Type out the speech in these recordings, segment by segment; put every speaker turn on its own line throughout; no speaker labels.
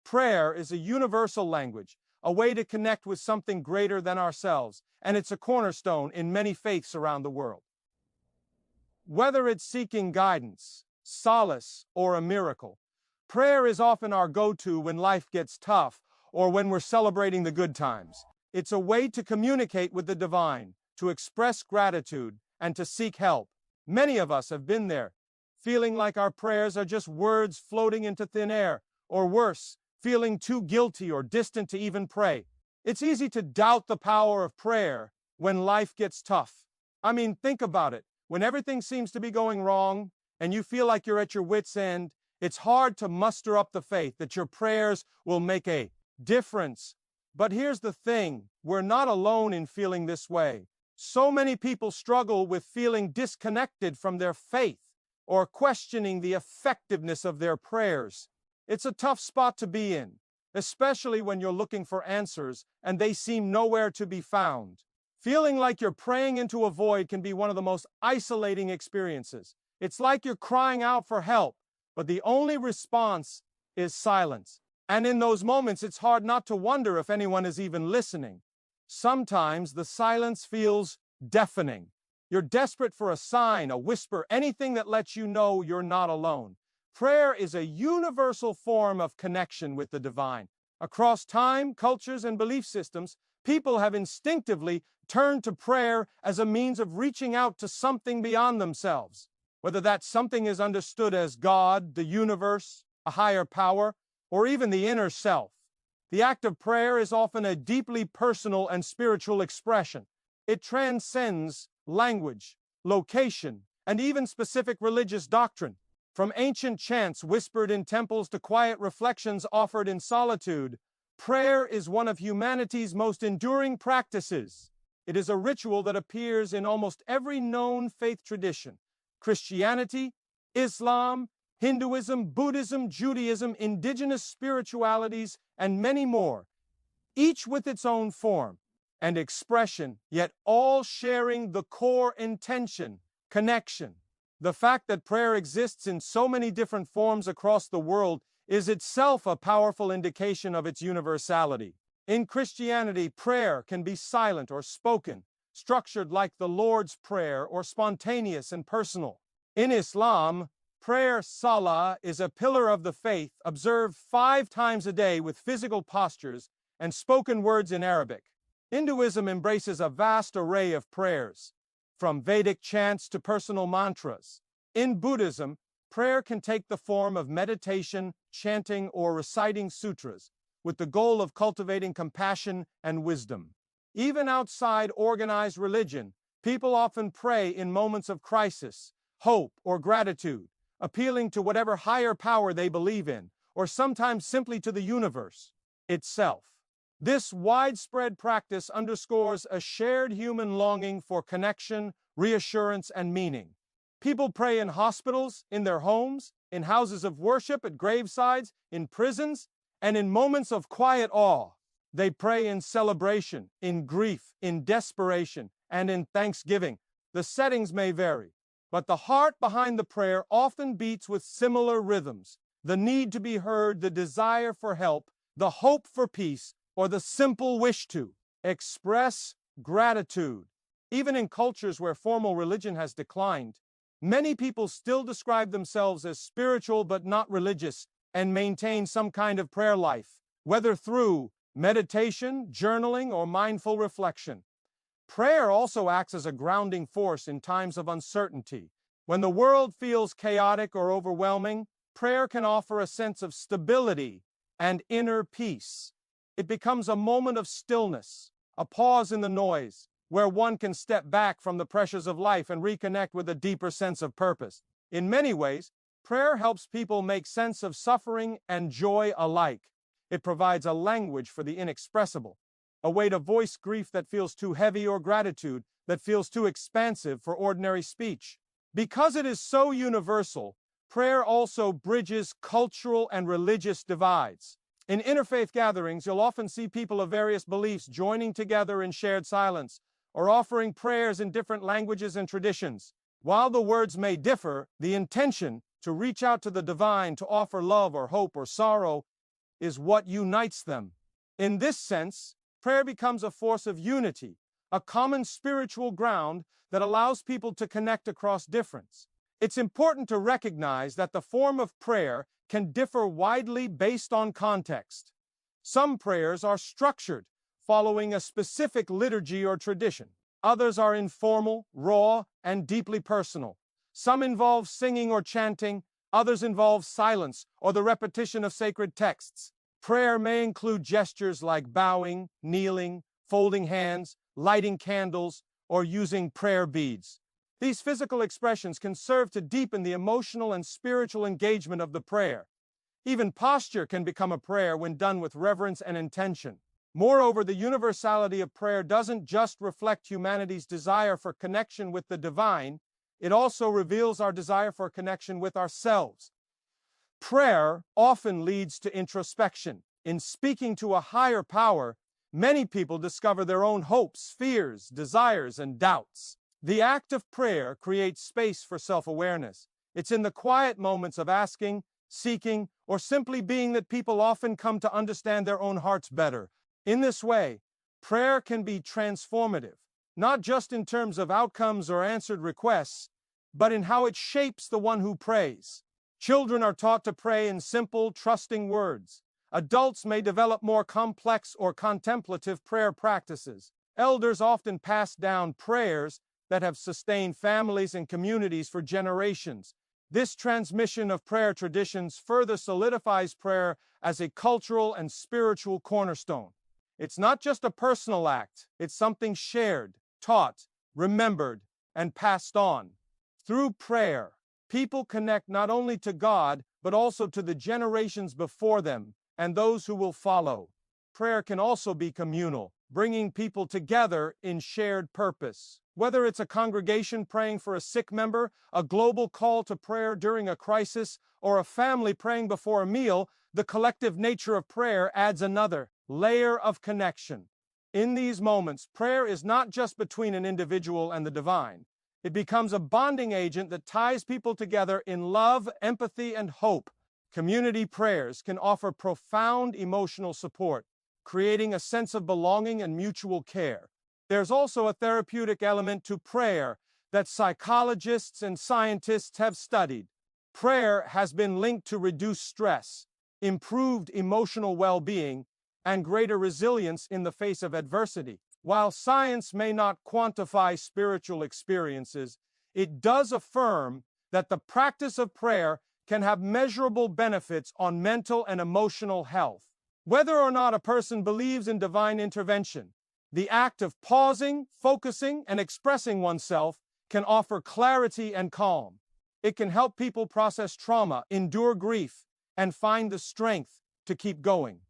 Prayer is a universal language, a way to connect with something greater than ourselves, and it's a cornerstone in many faiths around the world. Whether it's seeking guidance, solace, or a miracle, prayer is often our go-to when life gets tough or when we're celebrating the good times. It's a way to communicate with the divine, to express gratitude, and to seek help. Many of us have been there, feeling like our prayers are just words floating into thin air, or worse, feeling too guilty or distant to even pray. It's easy to doubt the power of prayer when life gets tough. I mean, think about it. When everything seems to be going wrong and you feel like you're at your wit's end, it's hard to muster up the faith that your prayers will make a difference. But here's the thing, we're not alone in feeling this way. So many people struggle with feeling disconnected from their faith or questioning the effectiveness of their prayers. It's a tough spot to be in, especially when you're looking for answers and they seem nowhere to be found. Feeling like you're praying into a void can be one of the most isolating experiences. It's like you're crying out for help, but the only response is silence. And in those moments, it's hard not to wonder if anyone is even listening. Sometimes the silence feels deafening. You're desperate for a sign, a whisper, anything that lets you know you're not alone. Prayer is a universal form of connection with the divine. Across time, cultures, and belief systems, people have instinctively turned to prayer as a means of reaching out to something beyond themselves. Whether that something is understood as God, the universe, a higher power, or even the inner self. The act of prayer is often a deeply personal and spiritual expression. It transcends language, location, and even specific religious doctrine. From ancient chants whispered in temples to quiet reflections offered in solitude, prayer is one of humanity's most enduring practices. It is a ritual that appears in almost every known faith tradition: Christianity, Islam, Hinduism, Buddhism, Judaism, indigenous spiritualities, and many more, each with its own form and expression, yet all sharing the core intention: connection. The fact that prayer exists in so many different forms across the world is itself a powerful indication of its universality. In Christianity, prayer can be silent or spoken, structured like the Lord's Prayer, or spontaneous and personal. In Islam, prayer, salah, is a pillar of the faith, observed 5 times a day with physical postures and spoken words in Arabic. Hinduism embraces a vast array of prayers, from Vedic chants to personal mantras. In Buddhism, prayer can take the form of meditation, chanting, or reciting sutras, with the goal of cultivating compassion and wisdom. Even outside organized religion, people often pray in moments of crisis, hope, or gratitude, appealing to whatever higher power they believe in, or sometimes simply to the universe itself. This widespread practice underscores a shared human longing for connection, reassurance, and meaning. People pray in hospitals, in their homes, in houses of worship, at gravesides, in prisons, and in moments of quiet awe. They pray in celebration, in grief, in desperation, and in thanksgiving. The settings may vary, but the heart behind the prayer often beats with similar rhythms: the need to be heard, the desire for help, the hope for peace, or the simple wish to express gratitude. Even in cultures where formal religion has declined, many people still describe themselves as spiritual but not religious and maintain some kind of prayer life, whether through meditation, journaling, or mindful reflection. Prayer also acts as a grounding force in times of uncertainty. When the world feels chaotic or overwhelming, prayer can offer a sense of stability and inner peace. It becomes a moment of stillness, a pause in the noise, where one can step back from the pressures of life and reconnect with a deeper sense of purpose. In many ways, prayer helps people make sense of suffering and joy alike. It provides a language for the inexpressible, a way to voice grief that feels too heavy or gratitude that feels too expansive for ordinary speech. Because it is so universal, prayer also bridges cultural and religious divides. In interfaith gatherings, you'll often see people of various beliefs joining together in shared silence, or offering prayers in different languages and traditions. While the words may differ, the intention to reach out to the divine, to offer love or hope or sorrow, is what unites them. In this sense, prayer becomes a force of unity, a common spiritual ground that allows people to connect across difference. It's important to recognize that the form of prayer can differ widely based on context. Some prayers are structured, following a specific liturgy or tradition. Others are informal, raw, and deeply personal. Some involve singing or chanting, others involve silence or the repetition of sacred texts. Prayer may include gestures like bowing, kneeling, folding hands, lighting candles, or using prayer beads. These physical expressions can serve to deepen the emotional and spiritual engagement of the prayer. Even posture can become a prayer when done with reverence and intention. Moreover, the universality of prayer doesn't just reflect humanity's desire for connection with the divine, it also reveals our desire for connection with ourselves. Prayer often leads to introspection. In speaking to a higher power, many people discover their own hopes, fears, desires, and doubts. The act of prayer creates space for self-awareness. It's in the quiet moments of asking, seeking, or simply being that people often come to understand their own hearts better. In this way, prayer can be transformative, not just in terms of outcomes or answered requests, but in how it shapes the one who prays. Children are taught to pray in simple, trusting words. Adults may develop more complex or contemplative prayer practices. Elders often pass down prayers that have sustained families and communities for generations. This transmission of prayer traditions further solidifies prayer as a cultural and spiritual cornerstone. It's not just a personal act, it's something shared, taught, remembered, and passed on. Through prayer, people connect not only to God, but also to the generations before them and those who will follow. Prayer can also be communal, bringing people together in shared purpose. Whether it's a congregation praying for a sick member, a global call to prayer during a crisis, or a family praying before a meal, the collective nature of prayer adds another layer of connection. In these moments, prayer is not just between an individual and the divine. It becomes a bonding agent that ties people together in love, empathy, and hope. Community prayers can offer profound emotional support, creating a sense of belonging and mutual care. There's also a therapeutic element to prayer that psychologists and scientists have studied. Prayer has been linked to reduced stress, improved emotional well-being, and greater resilience in the face of adversity. While science may not quantify spiritual experiences, it does affirm that the practice of prayer can have measurable benefits on mental and emotional health. Whether or not a person believes in divine intervention, the act of pausing, focusing, and expressing oneself can offer clarity and calm. It can help people process trauma, endure grief, and find the strength to keep going.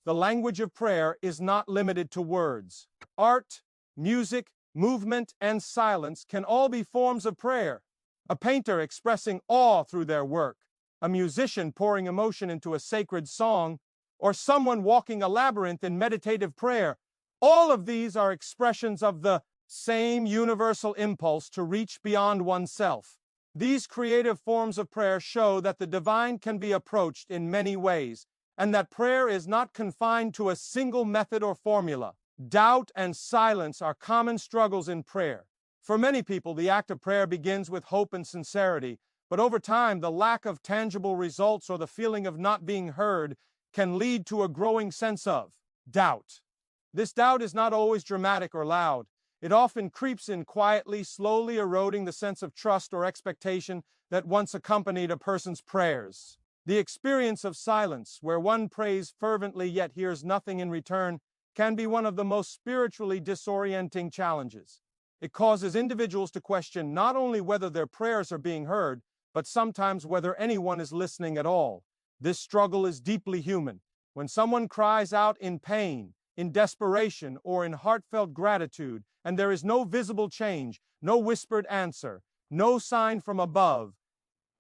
The language of prayer is not limited to words. Art, music, movement, and silence can all be forms of prayer. A painter expressing awe through their work, a musician pouring emotion into a sacred song, or someone walking a labyrinth in meditative prayer. All of these are expressions of the same universal impulse to reach beyond oneself. These creative forms of prayer show that the divine can be approached in many ways, and that prayer is not confined to a single method or formula. Doubt and silence are common struggles in prayer. For many people, the act of prayer begins with hope and sincerity, but over time, the lack of tangible results or the feeling of not being heard can lead to a growing sense of doubt. This doubt is not always dramatic or loud. It often creeps in quietly, slowly eroding the sense of trust or expectation that once accompanied a person's prayers. The experience of silence, where one prays fervently yet hears nothing in return, can be one of the most spiritually disorienting challenges. It causes individuals to question not only whether their prayers are being heard, but sometimes whether anyone is listening at all. This struggle is deeply human. When someone cries out in pain, in desperation, or in heartfelt gratitude, and there is no visible change, no whispered answer, no sign from above,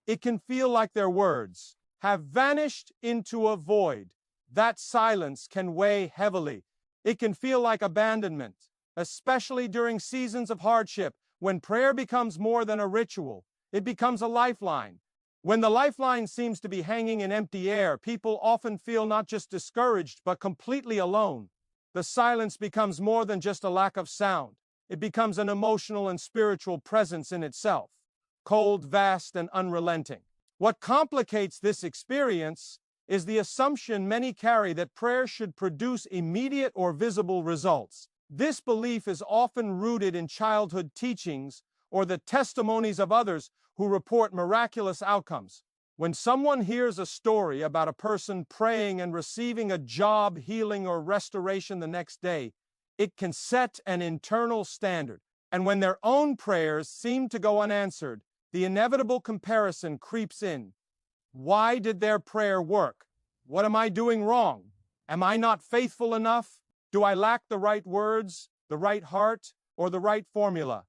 it can feel like their words have vanished into a void. That silence can weigh heavily. It can feel like abandonment, especially during seasons of hardship, when prayer becomes more than a ritual. It becomes a lifeline, When the lifeline seems to be hanging in empty air, people often feel not just discouraged, but completely alone. The silence becomes more than just a lack of sound. It becomes an emotional and spiritual presence in itself, cold, vast, and unrelenting. What complicates this experience is the assumption many carry that prayer should produce immediate or visible results. This belief is often rooted in childhood teachings or the testimonies of others who report miraculous outcomes. When someone hears a story about a person praying and receiving a job, healing, or restoration the next day, it can set an internal standard. And when their own prayers seem to go unanswered, the inevitable comparison creeps in. Why did their prayer work? What am I doing wrong? Am I not faithful enough? Do I lack the right words, the right heart, or the right formula?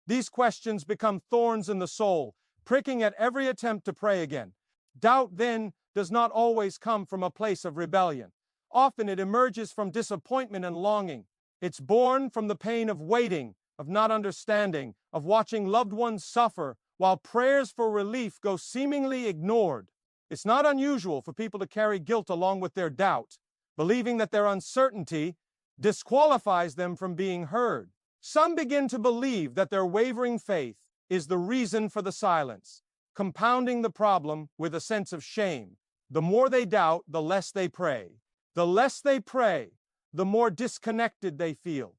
These questions become thorns in the soul, pricking at every attempt to pray again. Doubt, then, does not always come from a place of rebellion. Often it emerges from disappointment and longing. It's born from the pain of waiting, of not understanding, of watching loved ones suffer, while prayers for relief go seemingly ignored. It's not unusual for people to carry guilt along with their doubt, believing that their uncertainty disqualifies them from being heard. Some begin to believe that their wavering faith is the reason for the silence, compounding the problem with a sense of shame. The more they doubt, the less they pray. The less they pray, the more disconnected they feel.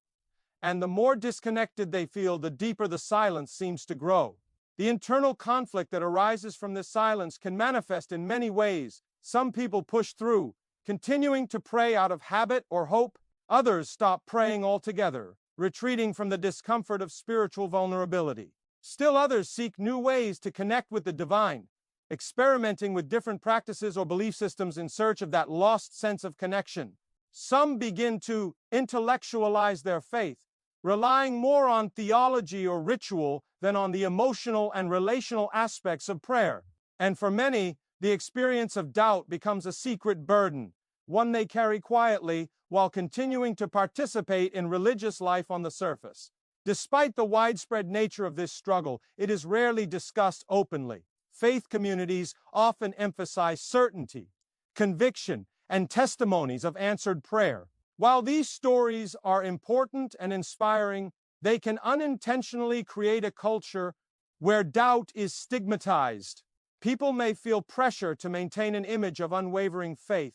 And the more disconnected they feel, the deeper the silence seems to grow. The internal conflict that arises from this silence can manifest in many ways. Some people push through, continuing to pray out of habit or hope. Others stop praying altogether, retreating from the discomfort of spiritual vulnerability. Still others seek new ways to connect with the divine, experimenting with different practices or belief systems in search of that lost sense of connection. Some begin to intellectualize their faith, relying more on theology or ritual than on the emotional and relational aspects of prayer. And for many, the experience of doubt becomes a secret burden, one they carry quietly while continuing to participate in religious life on the surface. Despite the widespread nature of this struggle, it is rarely discussed openly. Faith communities often emphasize certainty, conviction, and testimonies of answered prayer. While these stories are important and inspiring, they can unintentionally create a culture where doubt is stigmatized. People may feel pressure to maintain an image of unwavering faith,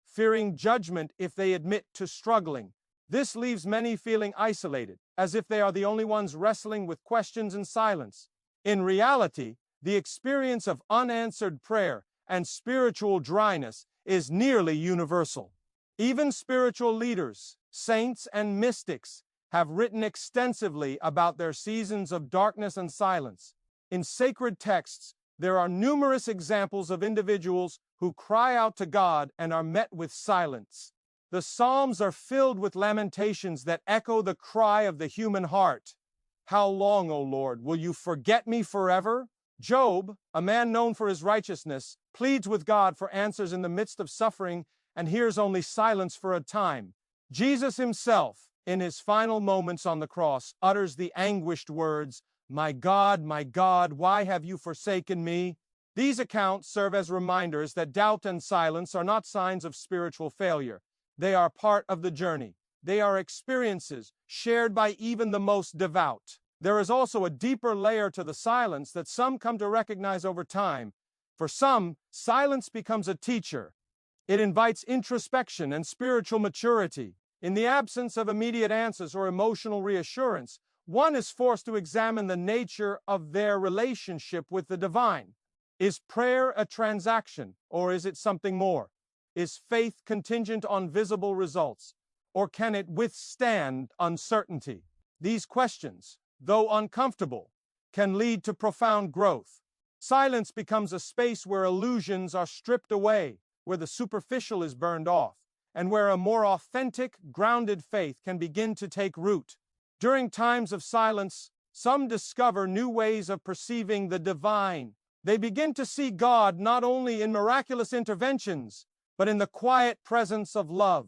fearing judgment if they admit to struggling. This leaves many feeling isolated, as if they are the only ones wrestling with questions in silence. In reality, the experience of unanswered prayer and spiritual dryness is nearly universal. Even spiritual leaders, saints, and mystics have written extensively about their seasons of darkness and silence. In sacred texts, there are numerous examples of individuals who cry out to God and are met with silence. The Psalms are filled with lamentations that echo the cry of the human heart. How long, O Lord, will you forget me forever? Job, a man known for his righteousness, pleads with God for answers in the midst of suffering and hears only silence for a time. Jesus himself, in his final moments on the cross, utters the anguished words, my God, why have you forsaken me?" These accounts serve as reminders that doubt and silence are not signs of spiritual failure. They are part of the journey. They are experiences shared by even the most devout. There is also a deeper layer to the silence that some come to recognize over time. For some, silence becomes a teacher. It invites introspection and spiritual maturity. In the absence of immediate answers or emotional reassurance, one is forced to examine the nature of their relationship with the divine. Is prayer a transaction, or is it something more? Is faith contingent on visible results, or can it withstand uncertainty? These questions, though uncomfortable, can lead to profound growth. Silence becomes a space where illusions are stripped away, where the superficial is burned off, and where a more authentic, grounded faith can begin to take root. During times of silence, some discover new ways of perceiving the divine. They begin to see God not only in miraculous interventions, but in the quiet presence of love,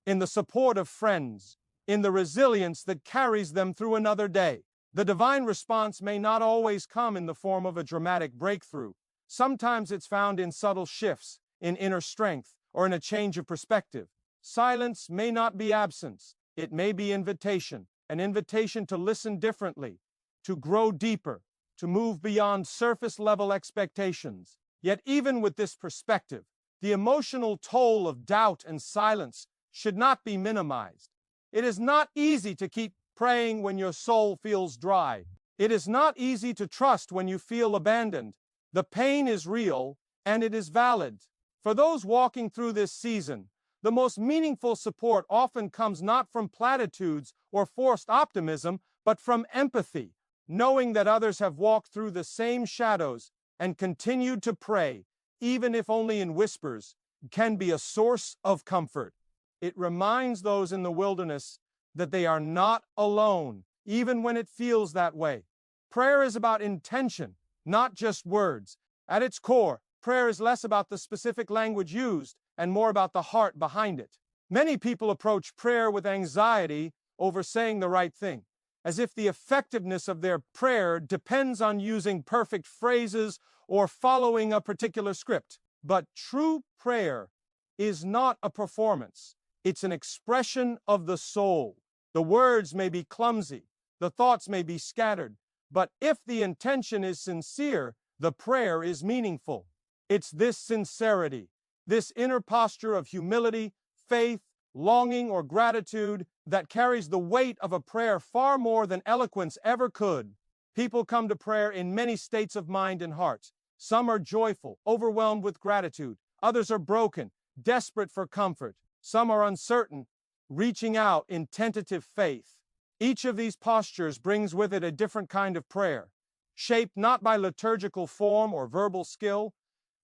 in the support of friends, in the resilience that carries them through another day. The divine response may not always come in the form of a dramatic breakthrough. Sometimes it's found in subtle shifts, in inner strength, or in a change of perspective. Silence may not be absence. It may be invitation, an invitation to listen differently, to grow deeper, to move beyond surface-level expectations. Yet even with this perspective, the emotional toll of doubt and silence should not be minimized. It is not easy to keep praying when your soul feels dry. It is not easy to trust when you feel abandoned. The pain is real, and it is valid. For those walking through this season, the most meaningful support often comes not from platitudes or forced optimism, but from empathy, knowing that others have walked through the same shadows and continued to pray, even if only in whispers, can be a source of comfort. It reminds those in the wilderness that they are not alone, even when it feels that way. Prayer is about intention, not just words. At its core, prayer is less about the specific language used and more about the heart behind it. Many people approach prayer with anxiety over saying the right thing, as if the effectiveness of their prayer depends on using perfect phrases or following a particular script. But true prayer is not a performance. It's an expression of the soul. The words may be clumsy, the thoughts may be scattered, but if the intention is sincere, the prayer is meaningful. It's this sincerity, this inner posture of humility, faith, longing, or gratitude that carries the weight of a prayer far more than eloquence ever could. People come to prayer in many states of mind and heart. Some are joyful, overwhelmed with gratitude. Others are broken, desperate for comfort. Some are uncertain, reaching out in tentative faith. Each of these postures brings with it a different kind of prayer, shaped not by liturgical form or verbal skill,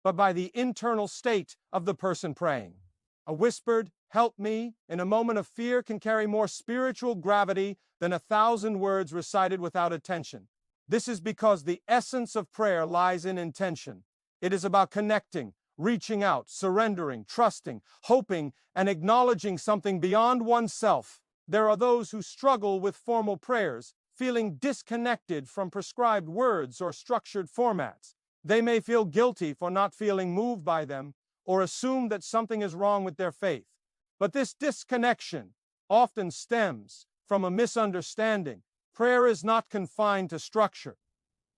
but by the internal state of the person praying. A whispered, "Help me," in a moment of fear can carry more spiritual gravity than 1,000 words recited without attention. This is because the essence of prayer lies in intention. It is about connecting, reaching out, surrendering, trusting, hoping, and acknowledging something beyond oneself. There are those who struggle with formal prayers, feeling disconnected from prescribed words or structured formats. They may feel guilty for not feeling moved by them, or assume that something is wrong with their faith. But this disconnection often stems from a misunderstanding. Prayer is not confined to structure.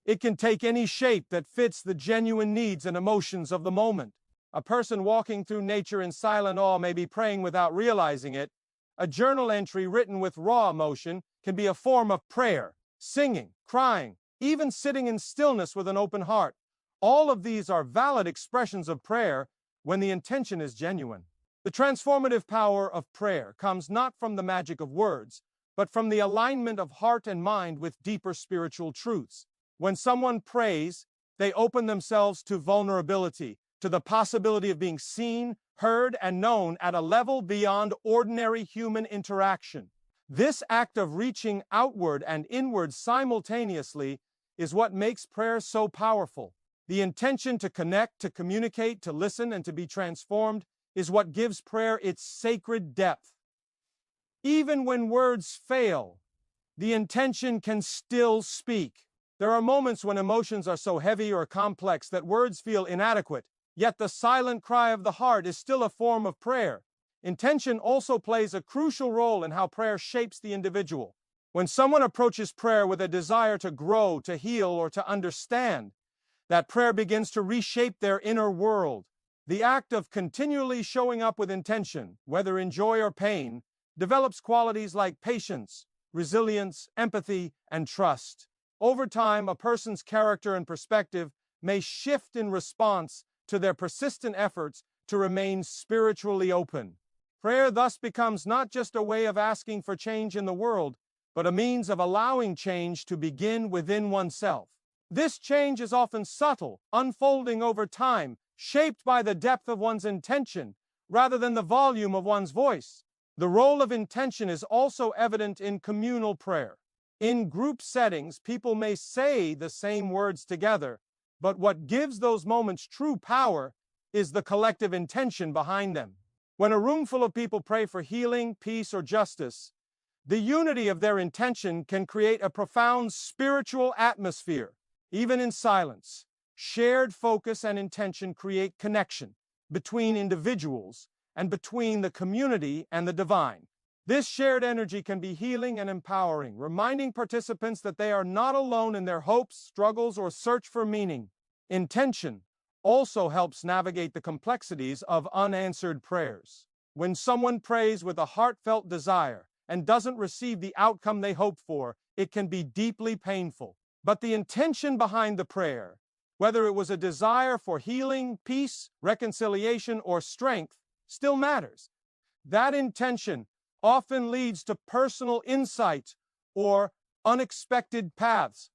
It can take any shape that fits the genuine needs and emotions of the moment. A person walking through nature in silent awe may be praying without realizing it. A journal entry written with raw emotion can be a form of prayer. Singing, crying, even sitting in stillness with an open heart. All of these are valid expressions of prayer when the intention is genuine. The transformative power of prayer comes not from the magic of words, but from the alignment of heart and mind with deeper spiritual truths. When someone prays, they open themselves to vulnerability, to the possibility of being seen, heard, and known at a level beyond ordinary human interaction. This act of reaching outward and inward simultaneously is what makes prayer so powerful. The intention to connect, to communicate, to listen, and to be transformed is what gives prayer its sacred depth. Even when words fail, the intention can still speak. There are moments when emotions are so heavy or complex that words feel inadequate, yet the silent cry of the heart is still a form of prayer. Intention also plays a crucial role in how prayer shapes the individual. When someone approaches prayer with a desire to grow, to heal, or to understand, that prayer begins to reshape their inner world. The act of continually showing up with intention, whether in joy or pain, develops qualities like patience, resilience, empathy, and trust. Over time, a person's character and perspective may shift in response to their persistent efforts to remain spiritually open. Prayer thus becomes not just a way of asking for change in the world, but a means of allowing change to begin within oneself. This change is often subtle, unfolding over time, shaped by the depth of one's intention rather than the volume of one's voice. The role of intention is also evident in communal prayer. In group settings, people may say the same words together, but what gives those moments true power is the collective intention behind them. When a room full of people pray for healing, peace, or justice, the unity of their intention can create a profound spiritual atmosphere. Even in silence, Shared focus and intention create connection between individuals and between the community and the divine. This shared energy can be healing and empowering, reminding participants that they are not alone in their hopes, struggles, or search for meaning. Intention also helps navigate the complexities of unanswered prayers. When someone prays with a heartfelt desire and doesn't receive the outcome they hoped for, it can be deeply painful. But the intention behind the prayer, whether it was a desire for healing, peace, reconciliation, or strength, still matters. That intention often leads to personal insight or unexpected paths.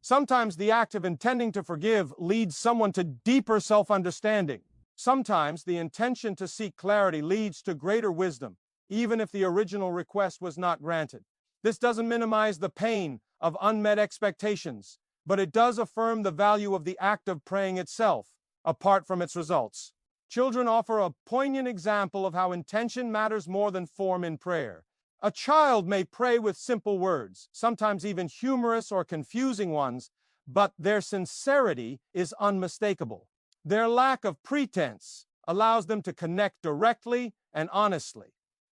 Sometimes the act of intending to forgive leads someone to deeper self-understanding. Sometimes the intention to seek clarity leads to greater wisdom, even if the original request was not granted. This doesn't minimize the pain of unmet expectations, but it does affirm the value of the act of praying itself, apart from its results. Children offer a poignant example of how intention matters more than form in prayer. A child may pray with simple words, sometimes even humorous or confusing ones, but their sincerity is unmistakable. Their lack of pretense allows them to connect directly and honestly,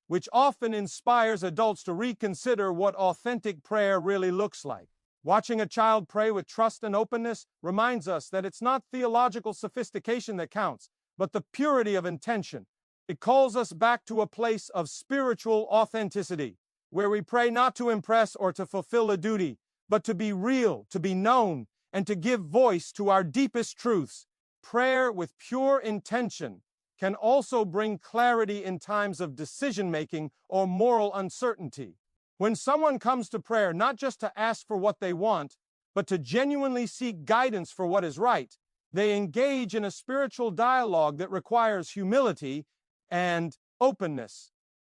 which often inspires adults to reconsider what authentic prayer really looks like. Watching a child pray with trust and openness reminds us that it's not theological sophistication that counts, but the purity of intention. It calls us back to a place of spiritual authenticity, where we pray not to impress or to fulfill a duty, but to be real, to be known, and to give voice to our deepest truths. Prayer with pure intention can also bring clarity in times of decision-making or moral uncertainty. When someone comes to prayer not just to ask for what they want, but to genuinely seek guidance for what is right, they engage in a spiritual dialogue that requires humility and openness.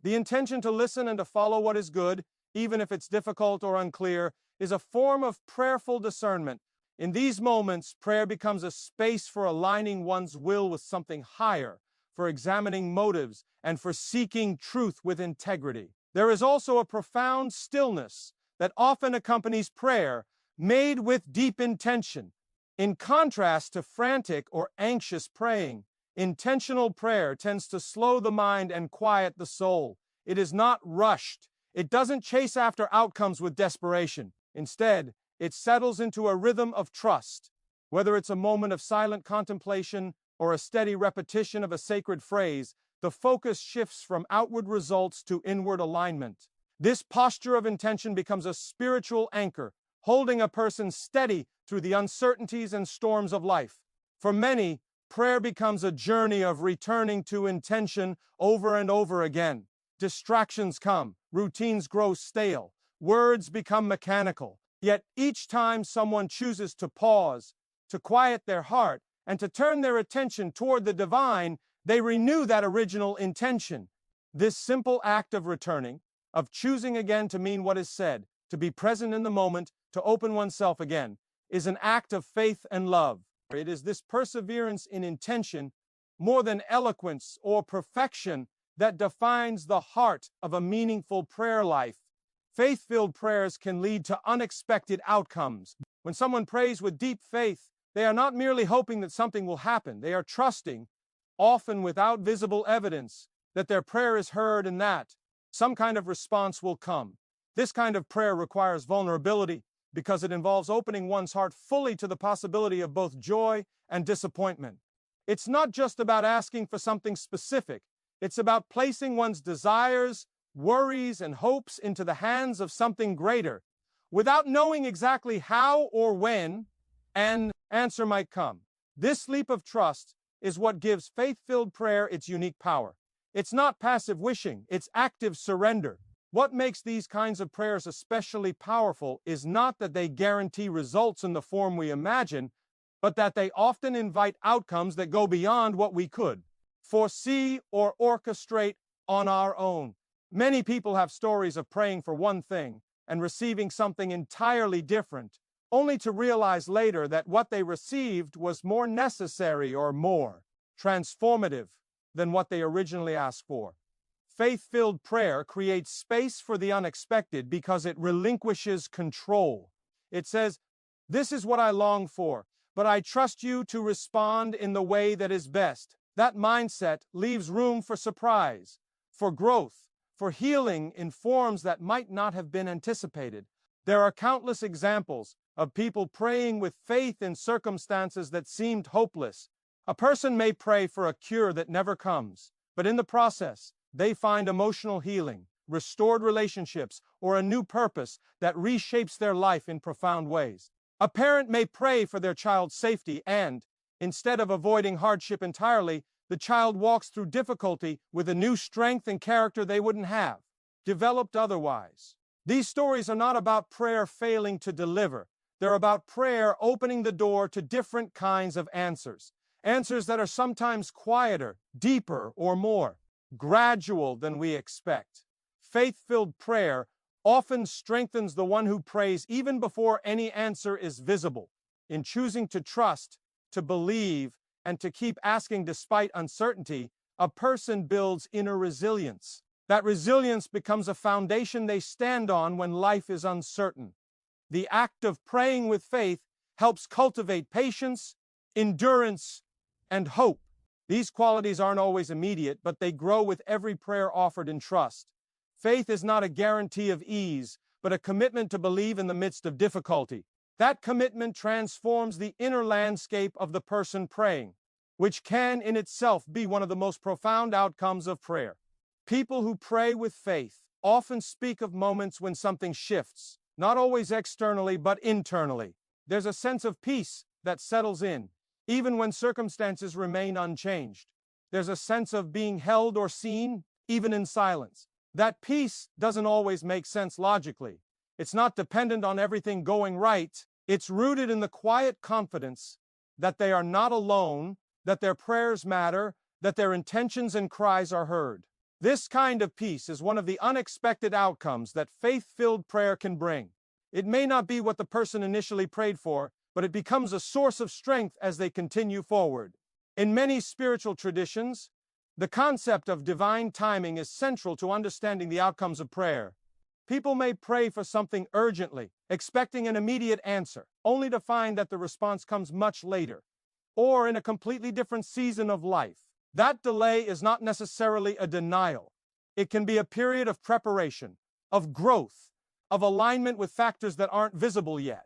The intention to listen and to follow what is good, even if it's difficult or unclear, is a form of prayerful discernment. In these moments, prayer becomes a space for aligning one's will with something higher, for examining motives, and for seeking truth with integrity. There is also a profound stillness that often accompanies prayer, made with deep intention. In contrast to frantic or anxious praying, intentional prayer tends to slow the mind and quiet the soul. It is not rushed. It doesn't chase after outcomes with desperation. Instead, it settles into a rhythm of trust. Whether it's a moment of silent contemplation or a steady repetition of a sacred phrase, the focus shifts from outward results to inward alignment. This posture of intention becomes a spiritual anchor, holding a person steady through the uncertainties and storms of life. For many, prayer becomes a journey of returning to intention over and over again. Distractions come, routines grow stale, words become mechanical. Yet each time someone chooses to pause, to quiet their heart, and to turn their attention toward the divine, they renew that original intention. This simple act of returning, of choosing again to mean what is said, to be present in the moment, to open oneself again, is an act of faith and love. It is this perseverance in intention, more than eloquence or perfection, that defines the heart of a meaningful prayer life. Faith-filled prayers can lead to unexpected outcomes. When someone prays with deep faith, they are not merely hoping that something will happen. They are trusting, often without visible evidence, that their prayer is heard and that some kind of response will come. This kind of prayer requires vulnerability because it involves opening one's heart fully to the possibility of both joy and disappointment. It's not just about asking for something specific. It's about placing one's desires, worries, and hopes into the hands of something greater, without knowing exactly how or when an answer might come. This leap of trust is what gives faith-filled prayer its unique power. It's not passive wishing, it's active surrender. What makes these kinds of prayers especially powerful is not that they guarantee results in the form we imagine, but that they often invite outcomes that go beyond what we could foresee or orchestrate on our own. Many people have stories of praying for one thing and receiving something entirely different, only to realize later that what they received was more necessary or more transformative than what they originally asked for. Faith-filled prayer creates space for the unexpected because it relinquishes control. It says, "This is what I long for, but I trust you to respond in the way that is best. That mindset leaves room for surprise, for growth, for healing in forms that might not have been anticipated. There are countless examples of people praying with faith in circumstances that seemed hopeless. A person may pray for a cure that never comes, but in the process, they find emotional healing, restored relationships, or a new purpose that reshapes their life in profound ways. A parent may pray for their child's safety and, instead of avoiding hardship entirely, the child walks through difficulty with a new strength and character they wouldn't have developed otherwise. These stories are not about prayer failing to deliver. They're about prayer opening the door to different kinds of answers. Answers that are sometimes quieter, deeper, or more gradual than we expect. Faith-filled prayer often strengthens the one who prays even before any answer is visible. In choosing to trust, to believe, and to keep asking despite uncertainty, a person builds inner resilience. That resilience becomes a foundation they stand on when life is uncertain. The act of praying with faith helps cultivate patience, endurance, and hope. These qualities aren't always immediate, but they grow with every prayer offered in trust. Faith is not a guarantee of ease, but a commitment to believe in the midst of difficulty. That commitment transforms the inner landscape of the person praying, which can in itself be one of the most profound outcomes of prayer. People who pray with faith often speak of moments when something shifts, not always externally but internally. There's a sense of peace that settles in, even when circumstances remain unchanged. There's a sense of being held or seen, even in silence. That peace doesn't always make sense logically. It's not dependent on everything going right. It's rooted in the quiet confidence that they are not alone, that their prayers matter, that their intentions and cries are heard. This kind of peace is one of the unexpected outcomes that faith-filled prayer can bring. It may not be what the person initially prayed for, but it becomes a source of strength as they continue forward. In many spiritual traditions, the concept of divine timing is central to understanding the outcomes of prayer. People may pray for something urgently, expecting an immediate answer, only to find that the response comes much later, or in a completely different season of life. That delay is not necessarily a denial. It can be a period of preparation, of growth, of alignment with factors that aren't visible yet.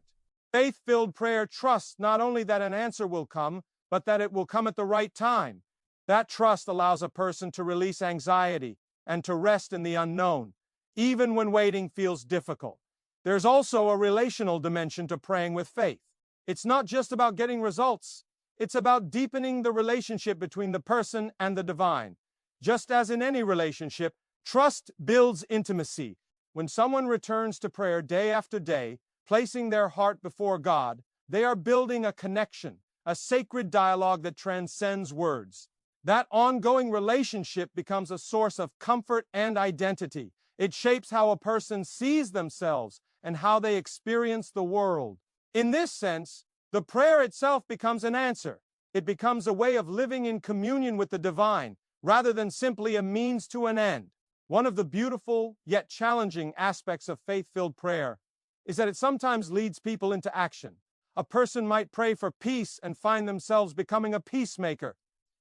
Faith-filled prayer trusts not only that an answer will come, but that it will come at the right time. That trust allows a person to release anxiety and to rest in the unknown, even when waiting feels difficult. There's also a relational dimension to praying with faith. It's not just about getting results. It's about deepening the relationship between the person and the divine. Just as in any relationship, trust builds intimacy. When someone returns to prayer day after day, placing their heart before God, they are building a connection, a sacred dialogue that transcends words. That ongoing relationship becomes a source of comfort and identity. It shapes how a person sees themselves and how they experience the world. In this sense, the prayer itself becomes an answer. It becomes a way of living in communion with the divine, rather than simply a means to an end. One of the beautiful, yet challenging aspects of faith-filled prayer is that it sometimes leads people into action. A person might pray for peace and find themselves becoming a peacemaker.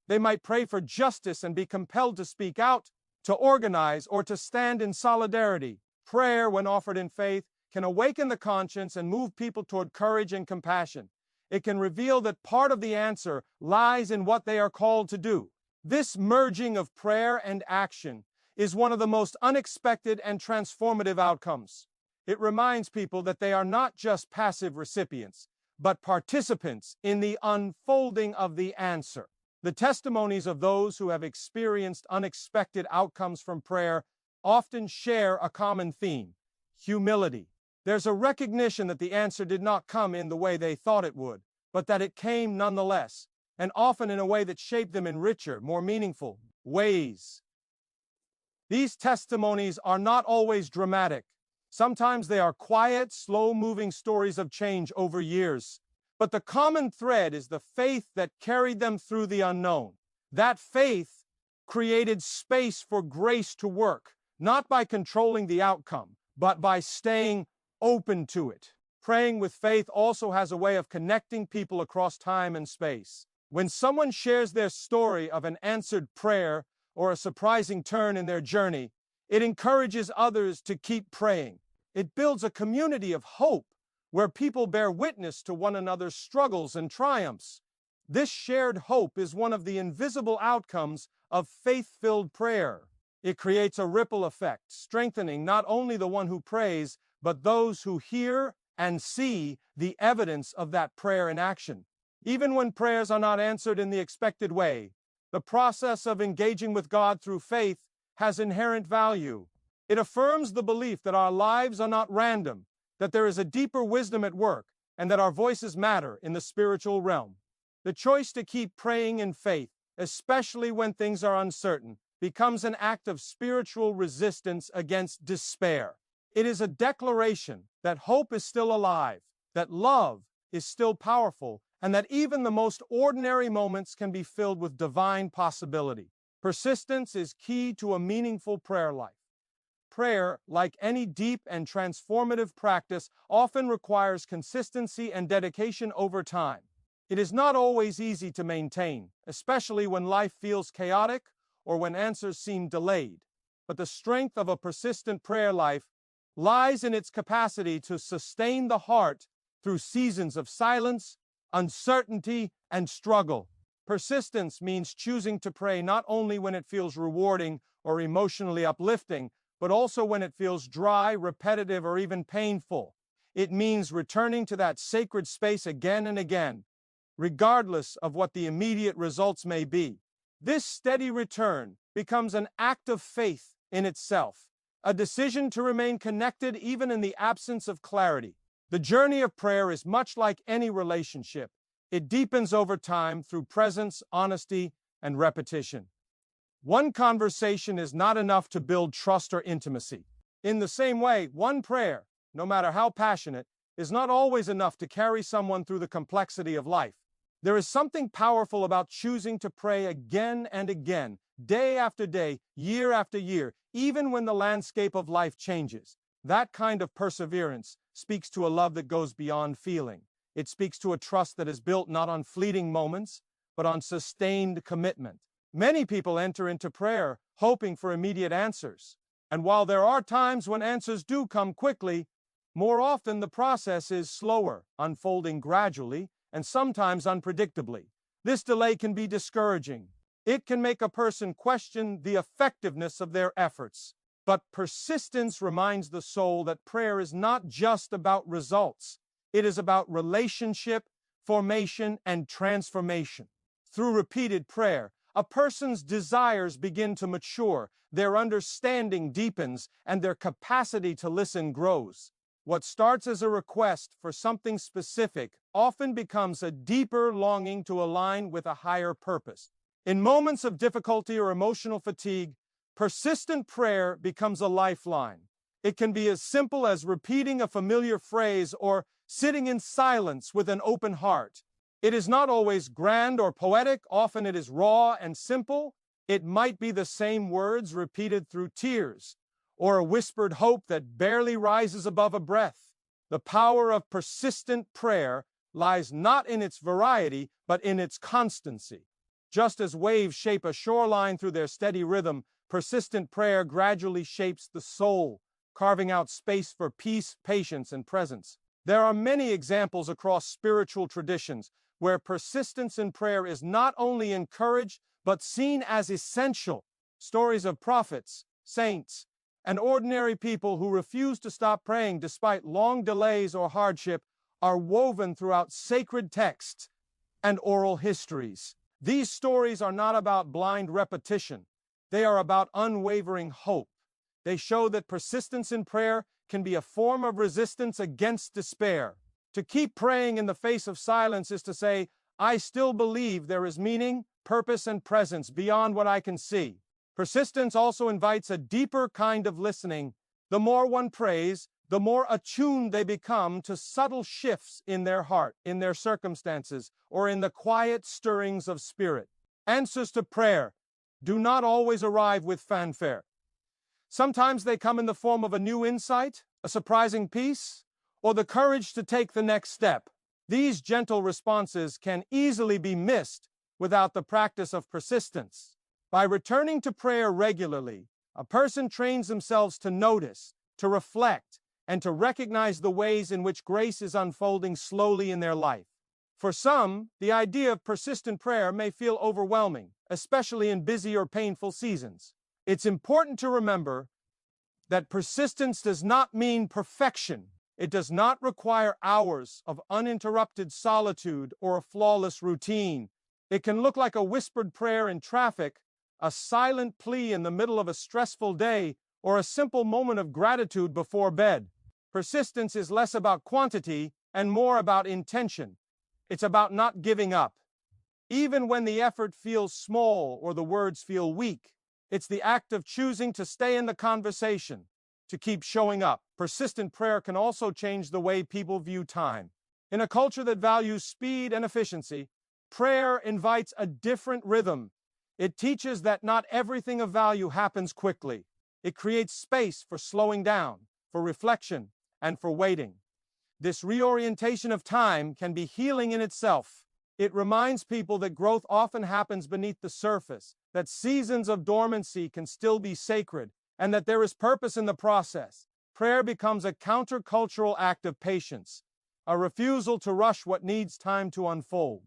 They might pray for justice and be compelled to speak out, to organize, or to stand in solidarity. Prayer, when offered in faith, can awaken the conscience and move people toward courage and compassion. It can reveal that part of the answer lies in what they are called to do. This merging of prayer and action is one of the most unexpected and transformative outcomes. It reminds people that they are not just passive recipients, but participants in the unfolding of the answer. The testimonies of those who have experienced unexpected outcomes from prayer often share a common theme: humility. There's a recognition that the answer did not come in the way they thought it would, but that it came nonetheless, and often in a way that shaped them in richer, more meaningful ways. These testimonies are not always dramatic. Sometimes they are quiet, slow-moving stories of change over years. But the common thread is the faith that carried them through the unknown. That faith created space for grace to work, not by controlling the outcome, but by staying open to it. Praying with faith also has a way of connecting people across time and space. When someone shares their story of an answered prayer or a surprising turn in their journey, it encourages others to keep praying. It builds a community of hope where people bear witness to one another's struggles and triumphs. This shared hope is one of the invisible outcomes of faith-filled prayer. It creates a ripple effect, strengthening not only the one who prays, but those who hear and see the evidence of that prayer in action. Even when prayers are not answered in the expected way, the process of engaging with God through faith has inherent value. It affirms the belief that our lives are not random, that there is a deeper wisdom at work, and that our voices matter in the spiritual realm. The choice to keep praying in faith, especially when things are uncertain, becomes an act of spiritual resistance against despair. It is a declaration that hope is still alive, that love is still powerful, and that even the most ordinary moments can be filled with divine possibility. Persistence is key to a meaningful prayer life. Prayer, like any deep and transformative practice, often requires consistency and dedication over time. It is not always easy to maintain, especially when life feels chaotic or when answers seem delayed. But the strength of a persistent prayer life lies in its capacity to sustain the heart through seasons of silence, uncertainty, and struggle. Persistence means choosing to pray not only when it feels rewarding or emotionally uplifting, but also when it feels dry, repetitive, or even painful. It means returning to that sacred space again and again, regardless of what the immediate results may be. This steady return becomes an act of faith in itself, a decision to remain connected even in the absence of clarity. The journey of prayer is much like any relationship. It deepens over time through presence, honesty, and repetition. One conversation is not enough to build trust or intimacy. In the same way, one prayer, no matter how passionate, is not always enough to carry someone through the complexity of life. There is something powerful about choosing to pray again and again, day after day, year after year, even when the landscape of life changes. That kind of perseverance speaks to a love that goes beyond feeling. It speaks to a trust that is built not on fleeting moments, but on sustained commitment. Many people enter into prayer hoping for immediate answers. And while there are times when answers do come quickly, more often the process is slower, unfolding gradually, and sometimes unpredictably. This delay can be discouraging. It can make a person question the effectiveness of their efforts. But persistence reminds the soul that prayer is not just about results. It is about relationship, formation, and transformation. Through repeated prayer, a person's desires begin to mature, their understanding deepens, and their capacity to listen grows. What starts as a request for something specific often becomes a deeper longing to align with a higher purpose. In moments of difficulty or emotional fatigue, persistent prayer becomes a lifeline. It can be as simple as repeating a familiar phrase or sitting in silence with an open heart. It is not always grand or poetic. Often it is raw and simple. It might be the same words repeated through tears, or a whispered hope that barely rises above a breath. The power of persistent prayer lies not in its variety, but in its constancy. Just as waves shape a shoreline through their steady rhythm, persistent prayer gradually shapes the soul, carving out space for peace, patience, and presence. There are many examples across spiritual traditions where persistence in prayer is not only encouraged, but seen as essential. Stories of prophets, saints, and ordinary people who refuse to stop praying despite long delays or hardship are woven throughout sacred texts and oral histories. These stories are not about blind repetition. They are about unwavering hope. They show that persistence in prayer can be a form of resistance against despair. To keep praying in the face of silence is to say, I still believe there is meaning, purpose, and presence beyond what I can see. Persistence also invites a deeper kind of listening. The more one prays, the more attuned they become to subtle shifts in their heart, in their circumstances, or in the quiet stirrings of spirit. Answers to prayer do not always arrive with fanfare. Sometimes they come in the form of a new insight, a surprising peace, or the courage to take the next step. These gentle responses can easily be missed without the practice of persistence. By returning to prayer regularly, a person trains themselves to notice, to reflect, and to recognize the ways in which grace is unfolding slowly in their life. For some, the idea of persistent prayer may feel overwhelming, especially in busy or painful seasons. It's important to remember that persistence does not mean perfection. It does not require hours of uninterrupted solitude or a flawless routine. It can look like a whispered prayer in traffic, a silent plea in the middle of a stressful day, or a simple moment of gratitude before bed. Persistence is less about quantity and more about intention. It's about not giving up. Even when the effort feels small or the words feel weak, it's the act of choosing to stay in the conversation, to keep showing up. Persistent prayer can also change the way people view time. In a culture that values speed and efficiency, prayer invites a different rhythm. It teaches that not everything of value happens quickly. It creates space for slowing down, for reflection, and for waiting. This reorientation of time can be healing in itself. It reminds people that growth often happens beneath the surface, that seasons of dormancy can still be sacred, and that there is purpose in the process. Prayer becomes a countercultural act of patience, a refusal to rush what needs time to unfold.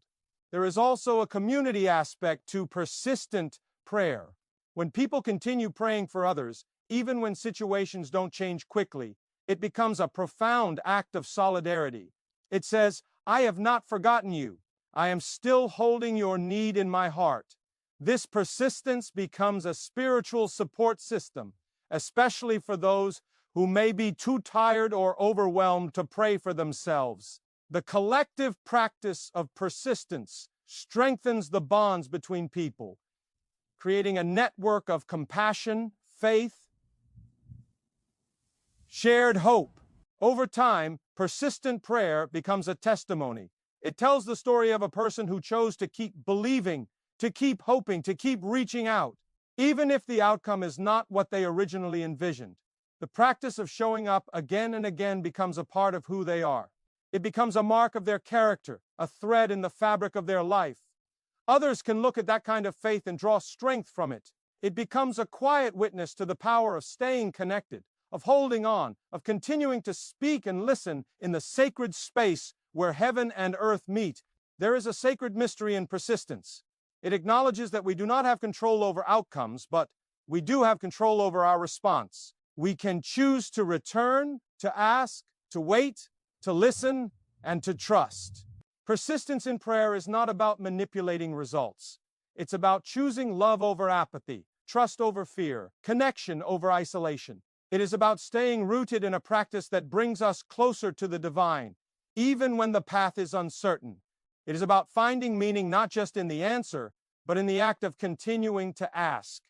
There is also a community aspect to persistent prayer. When people continue praying for others, even when situations don't change quickly, it becomes a profound act of solidarity. It says, "I have not forgotten you. I am still holding your need in my heart." This persistence becomes a spiritual support system, especially for those who may be too tired or overwhelmed to pray for themselves. The collective practice of persistence strengthens the bonds between people, creating a network of compassion, faith, shared hope. Over time, persistent prayer becomes a testimony. It tells the story of a person who chose to keep believing, to keep hoping, to keep reaching out, even if the outcome is not what they originally envisioned. The practice of showing up again and again becomes a part of who they are. It becomes a mark of their character, a thread in the fabric of their life. Others can look at that kind of faith and draw strength from it. It becomes a quiet witness to the power of staying connected, of holding on, of continuing to speak and listen in the sacred space where heaven and earth meet. There is a sacred mystery in persistence. It acknowledges that we do not have control over outcomes, but we do have control over our response. We can choose to return, to ask, to wait, to listen, and to trust. Persistence in prayer is not about manipulating results. It's about choosing love over apathy, trust over fear, connection over isolation. It is about staying rooted in a practice that brings us closer to the divine, even when the path is uncertain. It is about finding meaning not just in the answer, but in the act of continuing to ask.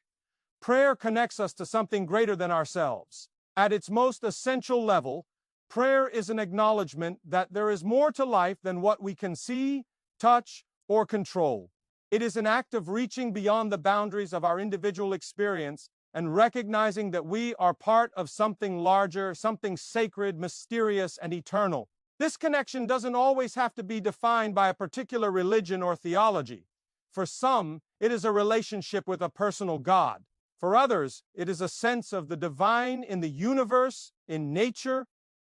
Prayer connects us to something greater than ourselves. At its most essential level, prayer is an acknowledgement that there is more to life than what we can see, touch, or control. It is an act of reaching beyond the boundaries of our individual experience and recognizing that we are part of something larger, something sacred, mysterious, and eternal. This connection doesn't always have to be defined by a particular religion or theology. For some, it is a relationship with a personal God. For others, it is a sense of the divine in the universe, in nature,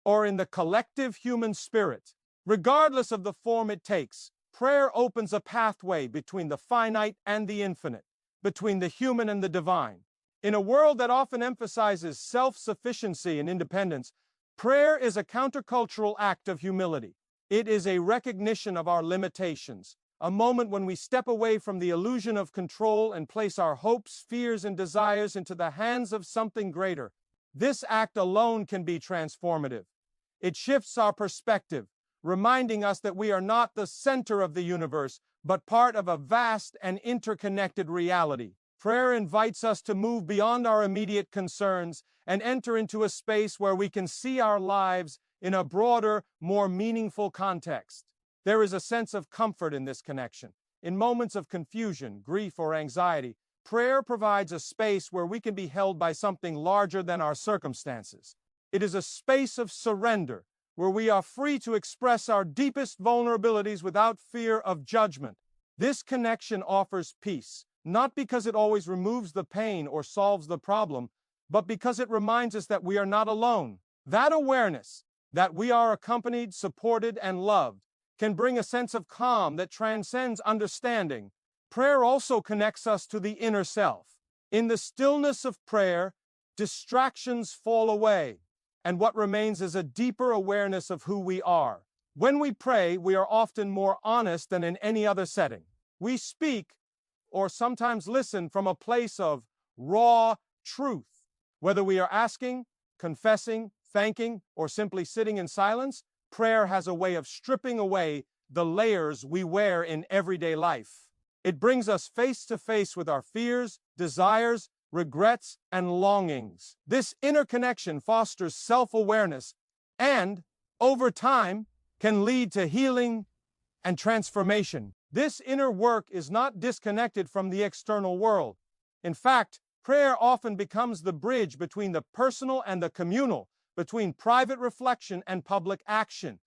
or in the collective human spirit. Regardless of the form it takes, prayer opens a pathway between the finite and the infinite, between the human and the divine. In a world that often emphasizes self-sufficiency and independence, prayer is a countercultural act of humility. It is a recognition of our limitations, a moment when we step away from the illusion of control and place our hopes, fears, and desires into the hands of something greater. This act alone can be transformative. It shifts our perspective, reminding us that we are not the center of the universe, but part of a vast and interconnected reality. Prayer invites us to move beyond our immediate concerns and enter into a space where we can see our lives in a broader, more meaningful context. There is a sense of comfort in this connection. In moments of confusion, grief, or anxiety, prayer provides a space where we can be held by something larger than our circumstances. It is a space of surrender, where we are free to express our deepest vulnerabilities without fear of judgment. This connection offers peace, not because it always removes the pain or solves the problem, but because it reminds us that we are not alone. That awareness, that we are accompanied, supported, and loved, can bring a sense of calm that transcends understanding. Prayer also connects us to the inner self. In the stillness of prayer, distractions fall away, and what remains is a deeper awareness of who we are. When we pray, we are often more honest than in any other setting. We speak, or sometimes listen, from a place of raw truth. Whether we are asking, confessing, thanking, or simply sitting in silence, prayer has a way of stripping away the layers we wear in everyday life. It brings us face to face with our fears, desires, regrets, and longings. This interconnection fosters self-awareness and, over time, can lead to healing and transformation. This inner work is not disconnected from the external world. In fact, prayer often becomes the bridge between the personal and the communal, between private reflection and public action.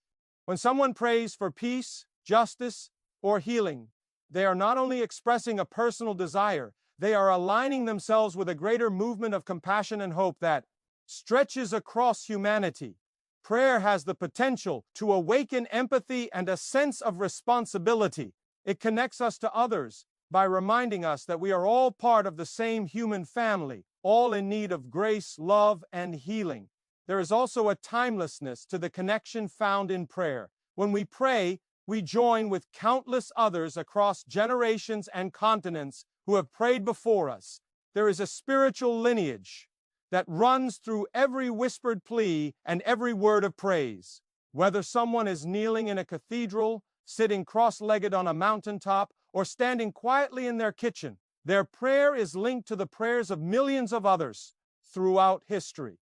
When someone prays for peace, justice, or healing, they are not only expressing a personal desire, they are aligning themselves with a greater movement of compassion and hope that stretches across humanity. Prayer has the potential to awaken empathy and a sense of responsibility. It connects us to others by reminding us that we are all part of the same human family, all in need of grace, love, and healing. There is also a timelessness to the connection found in prayer. When we pray, we join with countless others across generations and continents who have prayed before us. There is a spiritual lineage that runs through every whispered plea and every word of praise. Whether someone is kneeling in a cathedral, sitting cross-legged on a mountaintop, or standing quietly in their kitchen, their prayer is linked to the prayers of millions of others throughout history.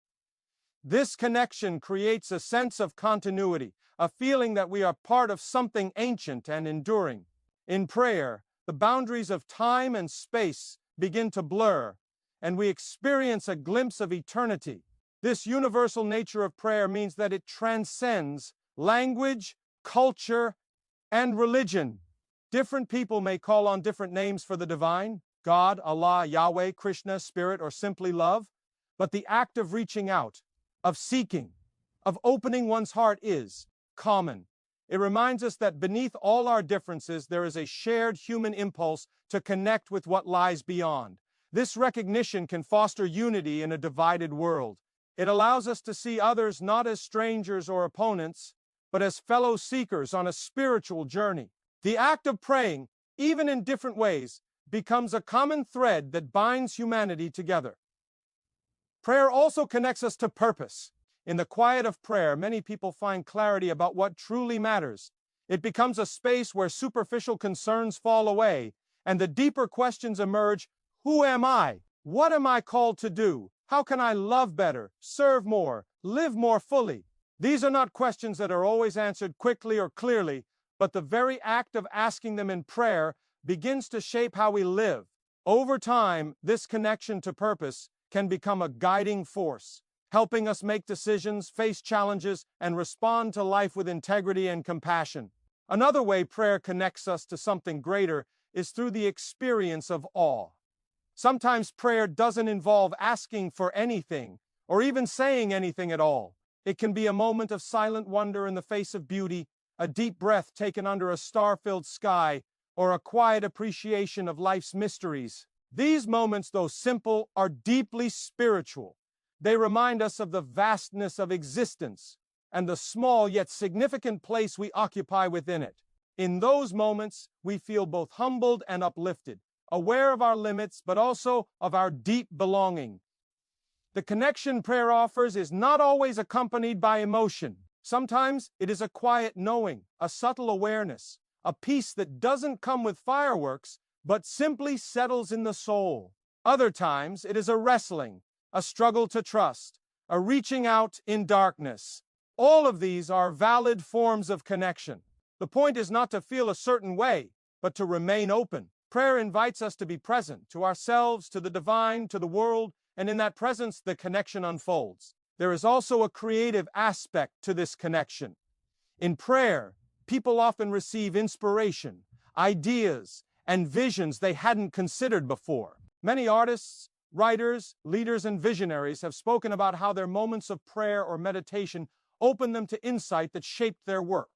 This connection creates a sense of continuity, a feeling that we are part of something ancient and enduring. In prayer, the boundaries of time and space begin to blur, and we experience a glimpse of eternity. This universal nature of prayer means that it transcends language, culture, and religion. Different people may call on different names for the divine, God, Allah, Yahweh, Krishna, Spirit, or simply love, but the act of reaching out, of seeking, of opening one's heart is common. It reminds us that beneath all our differences, there is a shared human impulse to connect with what lies beyond. This recognition can foster unity in a divided world. It allows us to see others not as strangers or opponents, but as fellow seekers on a spiritual journey. The act of praying, even in different ways, becomes a common thread that binds humanity together. Prayer also connects us to purpose. In the quiet of prayer, many people find clarity about what truly matters. It becomes a space where superficial concerns fall away, and the deeper questions emerge. Who am I? What am I called to do? How can I love better, serve more, live more fully? These are not questions that are always answered quickly or clearly, but the very act of asking them in prayer begins to shape how we live. Over time, this connection to purpose can become a guiding force, helping us make decisions, face challenges, and respond to life with integrity and compassion. Another way prayer connects us to something greater is through the experience of awe. Sometimes prayer doesn't involve asking for anything, or even saying anything at all. It can be a moment of silent wonder in the face of beauty, a deep breath taken under a star-filled sky, or a quiet appreciation of life's mysteries. These moments, though simple, are deeply spiritual. They remind us of the vastness of existence and the small yet significant place we occupy within it. In those moments, we feel both humbled and uplifted, aware of our limits, but also of our deep belonging. The connection prayer offers is not always accompanied by emotion. Sometimes it is a quiet knowing, a subtle awareness, a peace that doesn't come with fireworks, but simply settles in the soul. Other times it is a wrestling, a struggle to trust, a reaching out in darkness. All of these are valid forms of connection. The point is not to feel a certain way, but to remain open. Prayer invites us to be present, to ourselves, to the divine, to the world, and in that presence, the connection unfolds. there is also a creative aspect to this connection. In prayer, people often receive inspiration, ideas, and visions they hadn't considered before. Many artists, writers, leaders, and visionaries have spoken about how their moments of prayer or meditation opened them to insight that shaped their work.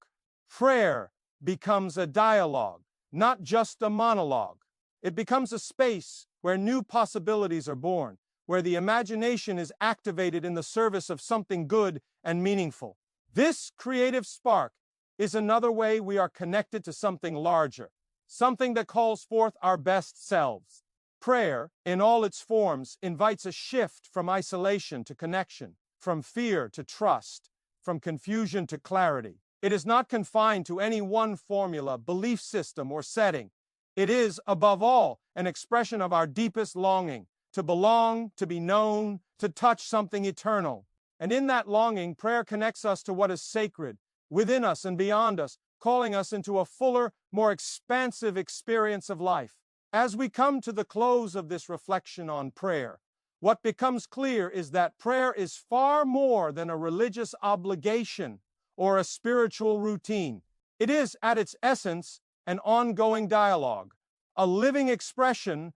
Prayer becomes a dialogue, not just a monologue. It becomes a space where new possibilities are born, where the imagination is activated in the service of something good and meaningful. This creative spark is another way we are connected to something larger, something that calls forth our best selves. Prayer, in all its forms, invites a shift from isolation to connection, from fear to trust, from confusion to clarity. It is not confined to any one formula, belief system, or setting. It is, above all, an expression of our deepest longing to belong, to be known, to touch something eternal. And in that longing, prayer connects us to what is sacred, within us and beyond us, calling us into a fuller, more expansive experience of life. As we come to the close of this reflection on prayer, what becomes clear is that prayer is far more than a religious obligation or a spiritual routine. It is, at its essence, an ongoing dialogue, a living expression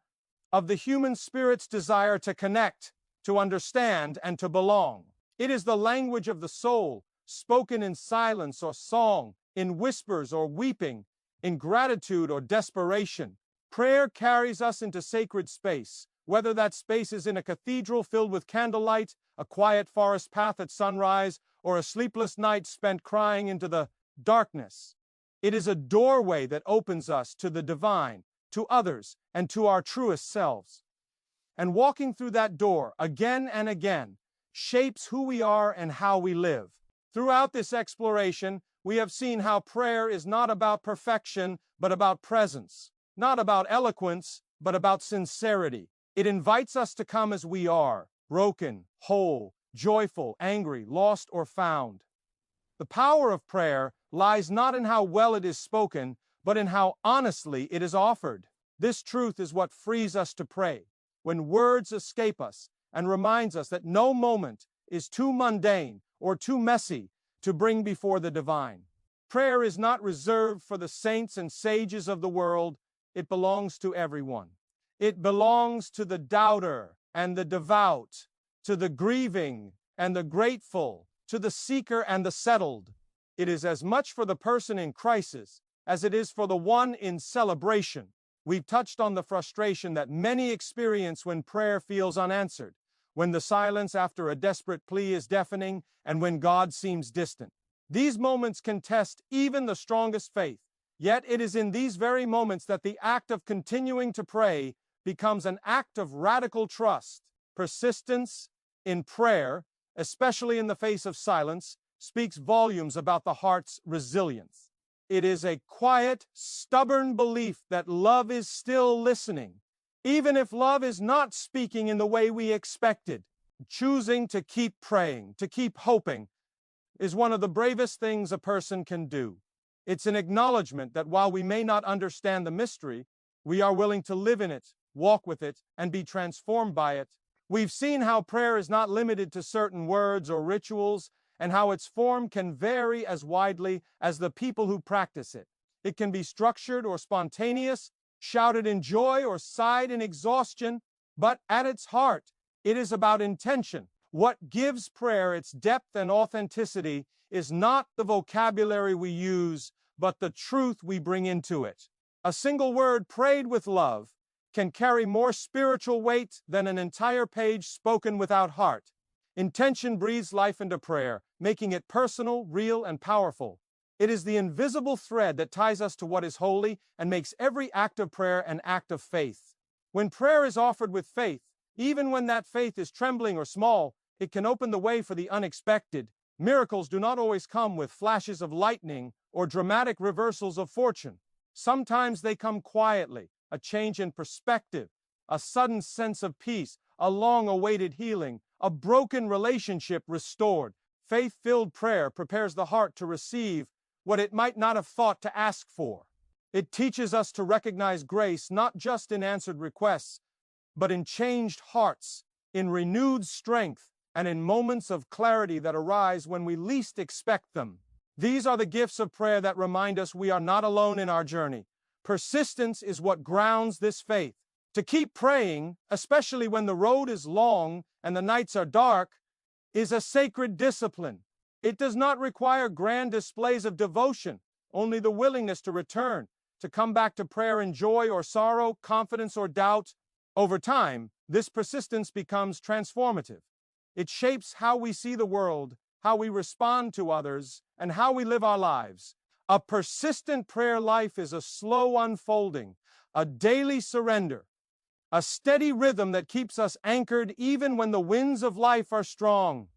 of the human spirit's desire to connect, to understand, and to belong. It is the language of the soul, spoken in silence or song, in whispers or weeping, in gratitude or desperation. Prayer carries us into sacred space, whether that space is in a cathedral filled with candlelight, a quiet forest path at sunrise, or a sleepless night spent crying into the darkness. It is a doorway that opens us to the divine, to others, and to our truest selves. And walking through that door again and again shapes who we are and how we live. Throughout this exploration, we have seen how prayer is not about perfection, but about presence. Not about eloquence, but about sincerity. It invites us to come as we are, broken, whole, joyful, angry, lost, or found. The power of prayer lies not in how well it is spoken, but in how honestly it is offered. This truth is what frees us to pray, when words escape us, and reminds us that no moment is too mundane or too messy to bring before the divine. Prayer is not reserved for the saints and sages of the world. It belongs to everyone. It belongs to the doubter and the devout, to the grieving and the grateful, to the seeker and the settled. It is as much for the person in crisis as it is for the one in celebration. We've touched on the frustration that many experience when prayer feels unanswered, when the silence after a desperate plea is deafening, and when God seems distant. These moments can test even the strongest faith. Yet it is in these very moments that the act of continuing to pray becomes an act of radical trust. Persistence in prayer, especially in the face of silence, speaks volumes about the heart's resilience. It is a quiet, stubborn belief that love is still listening, even if love is not speaking in the way we expected. Choosing to keep praying, to keep hoping, is one of the bravest things a person can do. It's an acknowledgement that while we may not understand the mystery, we are willing to live in it, walk with it, and be transformed by it. We've seen how prayer is not limited to certain words or rituals, and how its form can vary as widely as the people who practice it. It can be structured or spontaneous, shouted in joy or sighed in exhaustion, but at its heart, it is about intention. What gives prayer its depth and authenticity is not the vocabulary we use, but the truth we bring into it. A single word prayed with love can carry more spiritual weight than an entire page spoken without heart. Intention breathes life into prayer, making it personal, real, and powerful. It is the invisible thread that ties us to what is holy and makes every act of prayer an act of faith. When prayer is offered with faith, even when that faith is trembling or small, it can open the way for the unexpected. Miracles do not always come with flashes of lightning or dramatic reversals of fortune. Sometimes they come quietly, a change in perspective, a sudden sense of peace, a long-awaited healing, a broken relationship restored. Faith-filled prayer prepares the heart to receive what it might not have thought to ask for. It teaches us to recognize grace not just in answered requests, but in changed hearts, in renewed strength, and in moments of clarity that arise when we least expect them. These are the gifts of prayer that remind us we are not alone in our journey. Persistence is what grounds this faith. To keep praying, especially when the road is long and the nights are dark, is a sacred discipline. It does not require grand displays of devotion, only the willingness to return, to come back to prayer in joy or sorrow, confidence or doubt. Over time, this persistence becomes transformative. It shapes how we see the world, how we respond to others, and how we live our lives. A persistent prayer life is a slow unfolding, a daily surrender, a steady rhythm that keeps us anchored even when the winds of life are strong.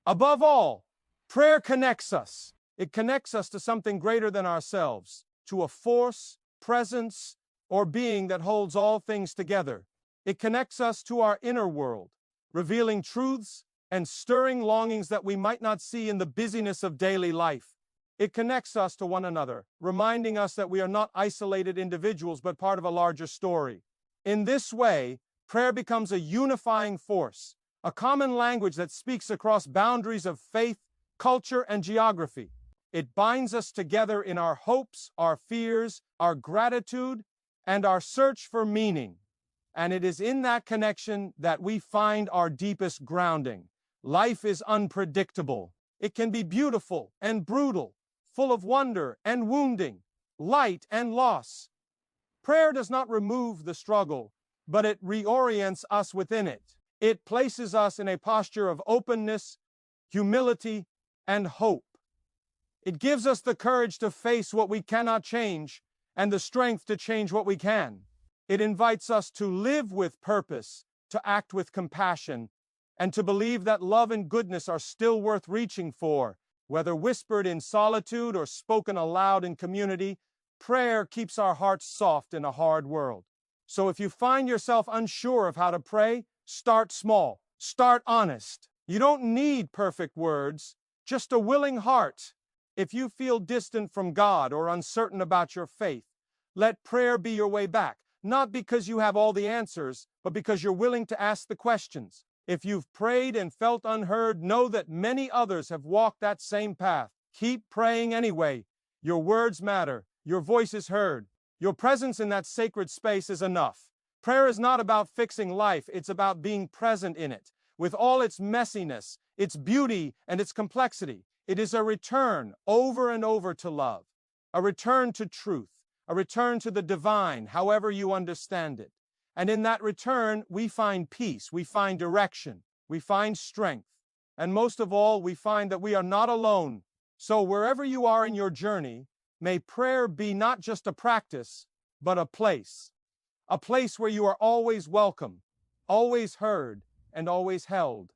Above all, prayer connects us. It connects us to something greater than ourselves, to a force, presence, or being that holds all things together. It connects us to our inner world, revealing truths and stirring longings that we might not see in the busyness of daily life. It connects us to one another, reminding us that we are not isolated individuals but part of a larger story. In this way, prayer becomes a unifying force, a common language that speaks across boundaries of faith, culture, and geography. It binds us together in our hopes, our fears, our gratitude, and our search for meaning. And it is in that connection that we find our deepest grounding. Life is unpredictable. It can be beautiful and brutal, full of wonder and wounding, light and loss. Prayer does not remove the struggle, but it reorients us within it. It places us in a posture of openness, humility, and hope. It gives us the courage to face what we cannot change and the strength to change what we can. It invites us to live with purpose, to act with compassion, and to believe that love and goodness are still worth reaching for. Whether whispered in solitude or spoken aloud in community, prayer keeps our hearts soft in a hard world. So if you find yourself unsure of how to pray, start small. Start honest. You don't need perfect words, just a willing heart. If you feel distant from God or uncertain about your faith, let prayer be your way back. Not because you have all the answers, but because you're willing to ask the questions. If you've prayed and felt unheard, know that many others have walked that same path. Keep praying anyway. Your words matter. Your voice is heard. Your presence in that sacred space is enough. Prayer is not about fixing life. It's about being present in it, with all its messiness, its beauty, and its complexity. It is a return over and over to love, a return to truth, a return to the divine, however you understand it. And in that return, we find peace, we find direction, we find strength, and most of all, we find that we are not alone. So wherever you are in your journey, may prayer be not just a practice, but a place where you are always welcome, always heard, and always held.